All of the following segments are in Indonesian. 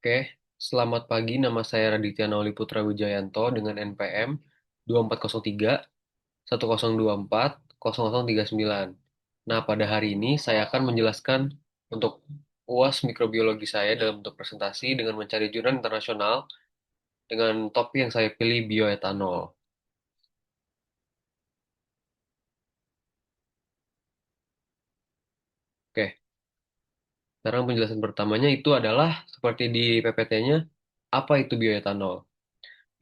Oke, selamat pagi. Nama saya Raditya Nauli Putra Wijayanto dengan NPM 2403 1024 0039. Nah, pada hari ini saya akan menjelaskan untuk UAS mikrobiologi saya dalam bentuk presentasi dengan mencari jurnal internasional dengan topik yang saya pilih bioetanol. Oke, sekarang penjelasan pertamanya itu adalah seperti di PPT-nya, apa itu bioetanol?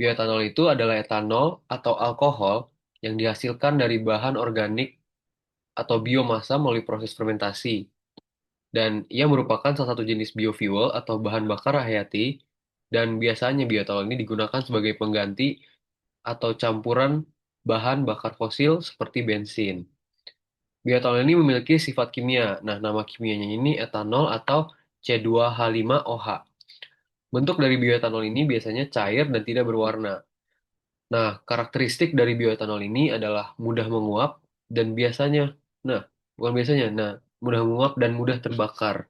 Bioetanol itu adalah etanol atau alkohol yang dihasilkan dari bahan organik atau biomasa melalui proses fermentasi. Dan ia merupakan salah satu jenis biofuel atau bahan bakar hayati, dan biasanya bioetanol ini digunakan sebagai pengganti atau campuran bahan bakar fosil seperti bensin. Bioetanol ini memiliki sifat kimia. Nah, nama kimianya ini etanol atau C2H5OH. Bentuk dari bioetanol ini biasanya cair dan tidak berwarna. Nah, karakteristik dari bioetanol ini adalah mudah menguap dan biasanya, nah, bukan biasanya, nah, mudah menguap dan mudah terbakar.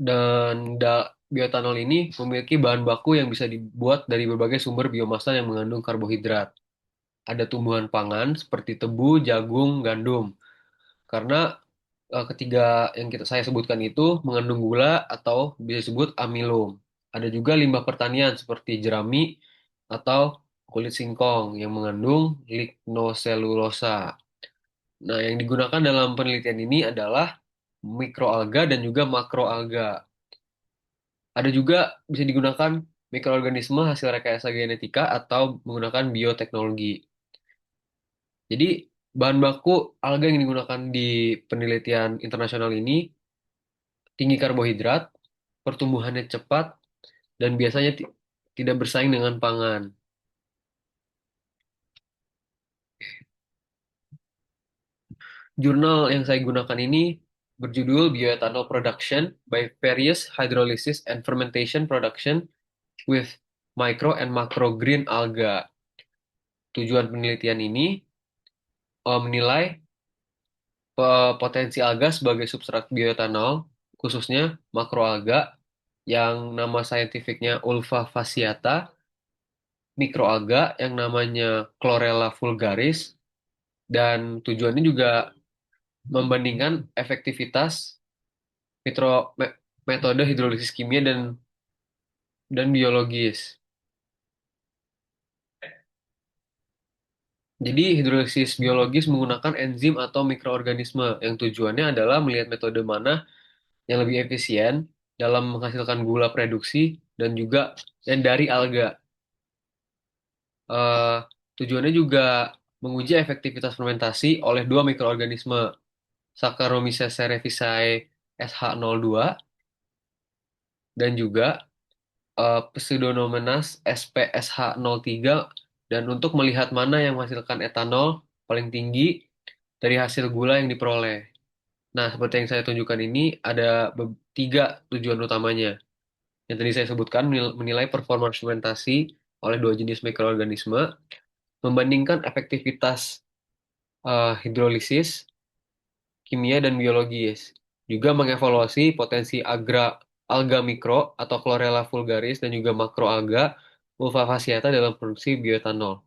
Dan bioetanol ini memiliki bahan baku yang bisa dibuat dari berbagai sumber biomasa yang mengandung karbohidrat. Ada tumbuhan pangan seperti tebu, jagung, gandum. Karena ketiga yang saya sebutkan itu mengandung gula atau bisa disebut amilum. Ada juga limbah pertanian seperti jerami atau kulit singkong yang mengandung lignoselulosa. Nah, yang digunakan dalam penelitian ini adalah mikroalga dan juga makroalga. Ada juga bisa digunakan mikroorganisme hasil rekayasa genetika atau menggunakan bioteknologi. Jadi, bahan baku alga yang digunakan di penelitian internasional ini tinggi karbohidrat, pertumbuhannya cepat, dan biasanya tidak bersaing dengan pangan. Jurnal yang saya gunakan ini berjudul Bioethanol Production by Various Hydrolysis and Fermentation Production with Micro and Macro Green Alga. Tujuan penelitian ini menilai potensi alga sebagai substrat bioetanol, khususnya makroalga, yang nama saintifiknya Ulva fasciata, mikroalga yang namanya Chlorella vulgaris, dan tujuannya juga membandingkan efektivitas metode hidrolisis kimia dan biologis. Jadi hidrolisis biologis menggunakan enzim atau mikroorganisme yang tujuannya adalah melihat metode mana yang lebih efisien dalam menghasilkan gula produksi dan dari alga. Eh, Tujuannya juga menguji efektivitas fermentasi oleh dua mikroorganisme, Saccharomyces cerevisiae SH02 dan juga Pseudomonas SPSH03, dan untuk melihat mana yang menghasilkan etanol paling tinggi dari hasil gula yang diperoleh. Nah, seperti yang saya tunjukkan ini ada tiga tujuan utamanya. Yang tadi saya sebutkan menilai performa fermentasi oleh dua jenis mikroorganisme, membandingkan efektivitas hidrolisis, kimia, dan biologis. Juga mengevaluasi potensi alga mikro atau Chlorella vulgaris dan juga makroalga Ulva fasciata dalam produksi bioetanol.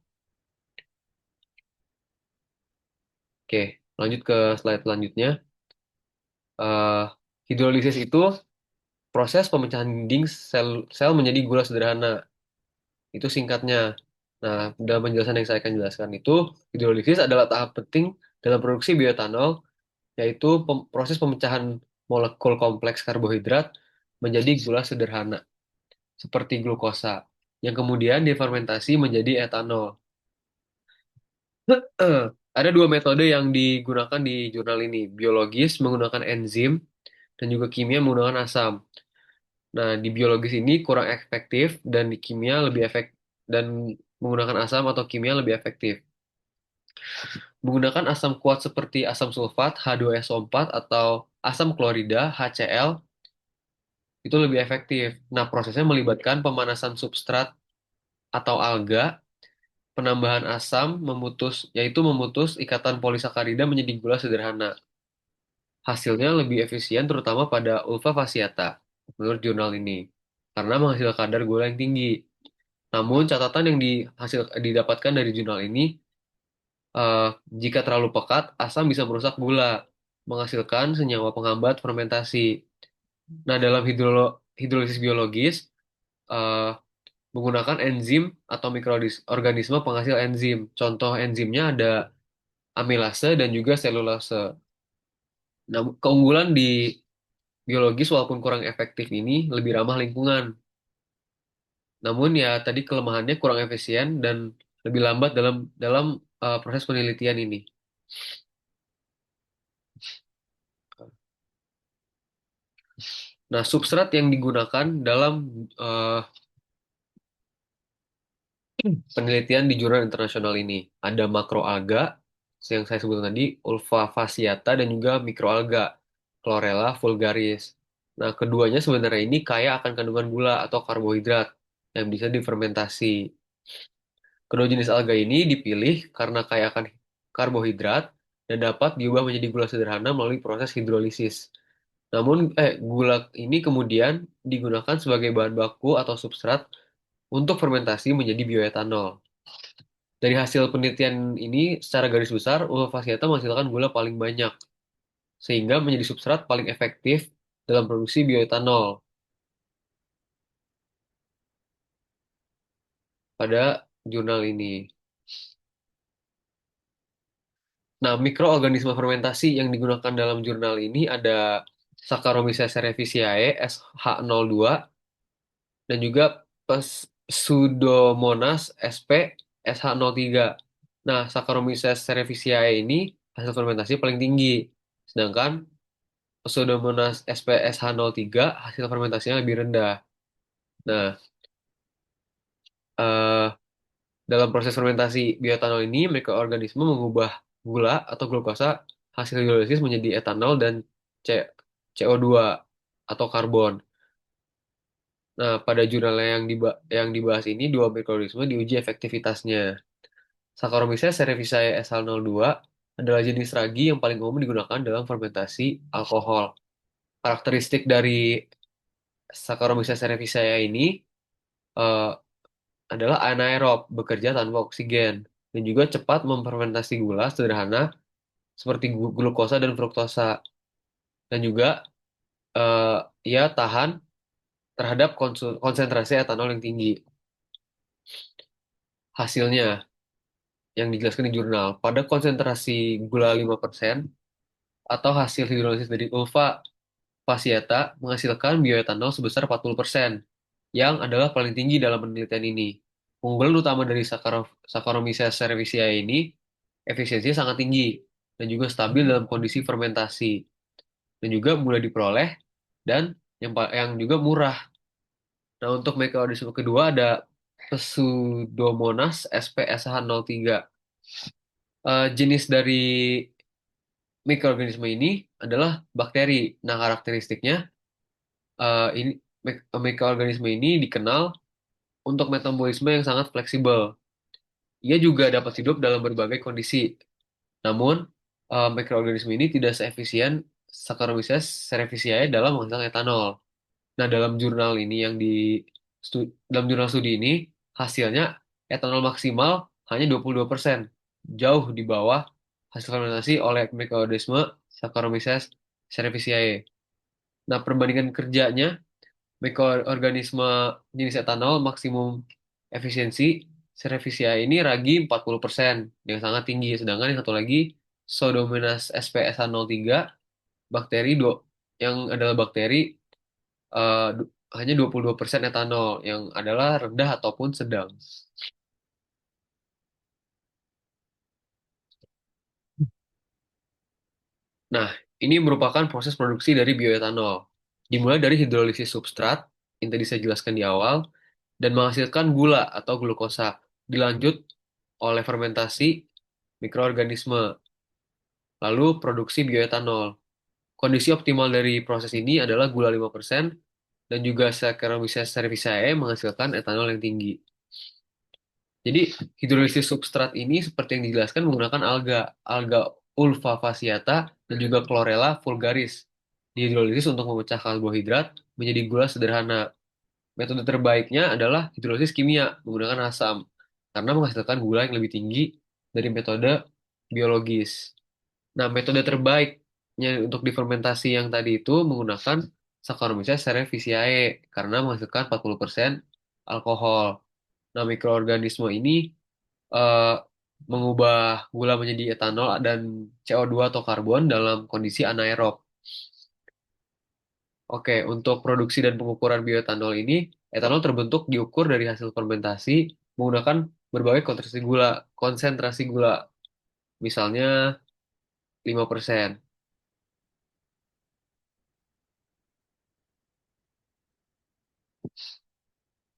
Oke, lanjut ke slide selanjutnya. Eh, Hidrolisis itu proses pemecahan dinding sel menjadi gula sederhana. Itu singkatnya. Nah, dalam penjelasan yang saya akan jelaskan itu, hidrolisis adalah tahap penting dalam produksi bioetanol, yaitu proses pemecahan molekul kompleks karbohidrat menjadi gula sederhana, seperti glukosa, yang kemudian difermentasi menjadi etanol. Ada dua metode yang digunakan di jurnal ini, biologis menggunakan enzim dan juga kimia menggunakan asam. Nah, di biologis ini kurang efektif dan di kimia lebih dan menggunakan asam atau kimia lebih efektif. Menggunakan asam kuat seperti asam sulfat H2SO4 atau asam klorida HCl itu lebih efektif. Nah, prosesnya melibatkan pemanasan substrat atau alga, penambahan asam yaitu memutus ikatan polisakarida menjadi gula sederhana. Hasilnya lebih efisien terutama pada ulva fasciata, menurut jurnal ini, karena menghasilkan kadar gula yang tinggi. Namun catatan yang didapatkan dari jurnal ini, eh, jika terlalu pekat, asam bisa merusak gula, menghasilkan senyawa penghambat fermentasi. Nah, dalam hidrolisis biologis, eh, menggunakan enzim atau mikroorganisme penghasil enzim. Contoh enzimnya ada amilase dan juga selulase. Nah, keunggulan di biologis walaupun kurang efektif ini lebih ramah lingkungan. Namun ya tadi kelemahannya kurang efisien dan lebih lambat dalam dalam proses penelitian ini. Nah, substrat yang digunakan dalam eh, penelitian di jurnal internasional ini ada makroalga yang saya sebutkan tadi, ulva fasciata dan juga mikroalga, chlorella vulgaris. Nah, keduanya sebenarnya ini kaya akan kandungan gula atau karbohidrat yang bisa difermentasi. Kedua jenis alga ini dipilih karena kaya akan karbohidrat dan dapat diubah menjadi gula sederhana melalui proses hidrolisis. Namun, gula ini kemudian digunakan sebagai bahan baku atau substrat untuk fermentasi menjadi bioetanol. Dari hasil penelitian ini, secara garis besar, uva fasciata menghasilkan gula paling banyak, sehingga menjadi substrat paling efektif dalam produksi bioetanol pada jurnal ini. Nah, mikroorganisme fermentasi yang digunakan dalam jurnal ini ada Saccharomyces cerevisiae SH02 dan juga Pseudomonas sp SH03. Nah, Saccharomyces cerevisiae ini hasil fermentasi paling tinggi, sedangkan Pseudomonas sp SH03 hasil fermentasinya lebih rendah. Nah, eh, dalam proses fermentasi bioetanol ini, mikroorganisme mengubah gula atau glukosa hasil hidrolisis menjadi etanol dan C- CO2 atau karbon. Nah, pada jurnal yang dibahas ini, dua mikroorganisme diuji efektivitasnya. Saccharomyces cerevisiae SL02 adalah jenis ragi yang paling umum digunakan dalam fermentasi alkohol. Karakteristik dari Saccharomyces cerevisiae ini eh, adalah anaerob, bekerja tanpa oksigen, dan juga cepat memfermentasi gula sederhana seperti glukosa dan fruktosa, dan juga eh, ia tahan terhadap konsentrasi etanol yang tinggi. Hasilnya yang dijelaskan di jurnal, pada konsentrasi gula 5% atau hasil hidrolisis dari ulva fasciata menghasilkan bioetanol sebesar 40%, yang adalah paling tinggi dalam penelitian ini. Keunggulan utama dari Saccharomyces cerevisiae ini, efisiensinya sangat tinggi dan juga stabil dalam kondisi fermentasi dan juga mudah diperoleh dan yang juga murah. Nah, untuk mekanisme kedua ada Pseudomonas SPSH03. Jenis dari mikroorganisme ini adalah bakteri. Nah, karakteristiknya ini mikroorganisme ini dikenal untuk metabolisme yang sangat fleksibel. Ia juga dapat hidup dalam berbagai kondisi. Namun, mikroorganisme ini tidak seefisien Saccharomyces cerevisiae dalam menghasilkan etanol. Nah, dalam jurnal studi ini hasilnya etanol maksimal hanya 22%, jauh di bawah hasil fermentasi oleh mikroorganisme Saccharomyces cerevisiae. Nah, perbandingan kerjanya mikroorganisme jenis etanol maksimum efisiensi cerevisiae ini ragi 40% yang sangat tinggi, sedangkan yang satu lagi Pseudomonas SPSH03 bakteri yang adalah bakteri eh, du- hanya 22% etanol yang adalah rendah ataupun sedang. Nah, ini merupakan proses produksi dari bioetanol. Dimulai dari hidrolisis substrat, yang tadi saya jelaskan di awal, dan menghasilkan gula atau glukosa. Dilanjut oleh fermentasi mikroorganisme, lalu produksi bioetanol. Kondisi optimal dari proses ini adalah gula 5% dan juga Saccharomyces cerevisiae menghasilkan etanol yang tinggi. Jadi, hidrolisis substrat ini seperti yang dijelaskan menggunakan alga. Alga Ulfa fasciata, dan juga Chlorella vulgaris. Dihidrolisis untuk memecah karbohidrat menjadi gula sederhana. Metode terbaiknya adalah hidrolisis kimia menggunakan asam, karena menghasilkan gula yang lebih tinggi dari metode biologis. Nah, metode terbaiknya untuk difermentasi yang tadi itu menggunakan Saccharomyces cerevisiae karena menghasilkan 40% alkohol. Nah, mikroorganisme ini eh, mengubah gula menjadi etanol dan CO2 atau karbon dalam kondisi anaerob. Oke, untuk produksi dan pengukuran bioetanol ini, etanol terbentuk diukur dari hasil fermentasi menggunakan berbagai konsentrasi gula, misalnya 5%.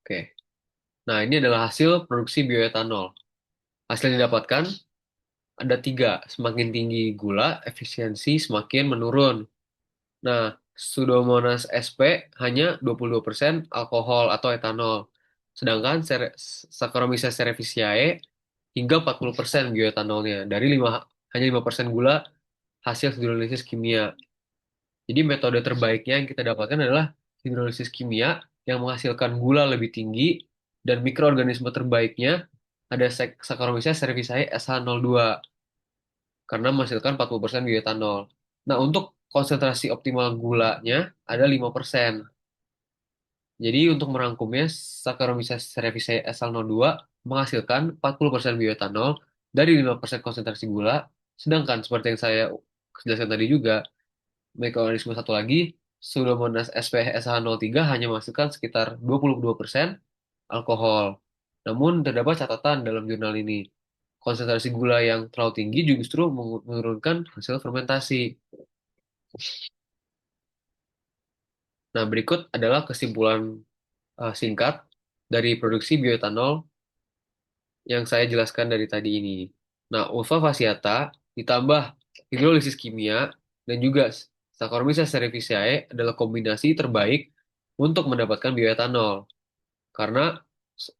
Oke. Nah, ini adalah hasil produksi bioetanol. Hasil yang didapatkan ada tiga. Semakin tinggi gula, efisiensi semakin menurun. Nah, Pseudomonas sp hanya 22% alkohol atau etanol. Sedangkan Saccharomyces cerevisiae hingga 40% bioetanolnya. Hanya 5% gula hasil hidrolisis kimia. Jadi metode terbaiknya yang kita dapatkan adalah hidrolisis kimia yang menghasilkan gula lebih tinggi dan mikroorganisme terbaiknya ada Saccharomyces cerevisiae SH02 karena menghasilkan 40% bioetanol. Nah, untuk konsentrasi optimal gulanya ada 5%. Jadi untuk merangkumnya, Saccharomyces cerevisiae SL02 menghasilkan 40% bioetanol dari 5% konsentrasi gula, sedangkan seperti yang saya jelaskan tadi juga, mikroorganisme satu lagi, Pseudomonas SPH03 hanya menghasilkan sekitar 22% alkohol. Namun terdapat catatan dalam jurnal ini. Konsentrasi gula yang terlalu tinggi justru menurunkan hasil fermentasi. Nah, berikut adalah kesimpulan singkat dari produksi bioetanol yang saya jelaskan dari tadi ini. Nah, uva fasciata ditambah hidrolisis kimia dan juga Saccharomyces cerevisiae adalah kombinasi terbaik untuk mendapatkan bioetanol. Karena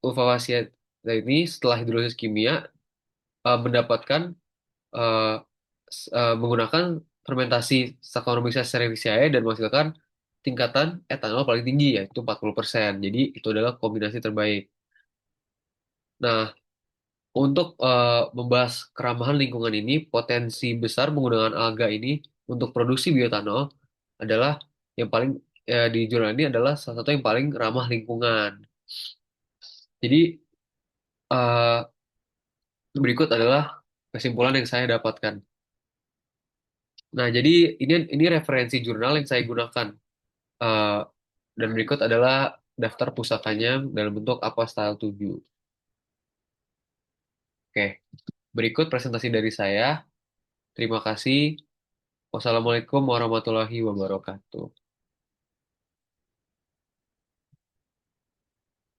uva fasciata ini setelah hidrolisis kimia mendapatkan eh, menggunakan fermentasi Saccharomyces cerevisiae dan menghasilkan tingkatan etanol paling tinggi yaitu 40%. Jadi itu adalah kombinasi terbaik. Nah, untuk membahas keramahan lingkungan ini, potensi besar penggunaan alga ini untuk produksi bioetanol adalah yang paling di jurnal ini adalah salah satu yang paling ramah lingkungan. Jadi eh, berikut adalah kesimpulan yang saya dapatkan. Nah, jadi ini referensi jurnal yang saya gunakan. Eh, dan berikut adalah daftar pusakanya dalam bentuk apa style 7. Oke, berikut presentasi dari saya. Terima kasih. Wassalamualaikum warahmatullahi wabarakatuh.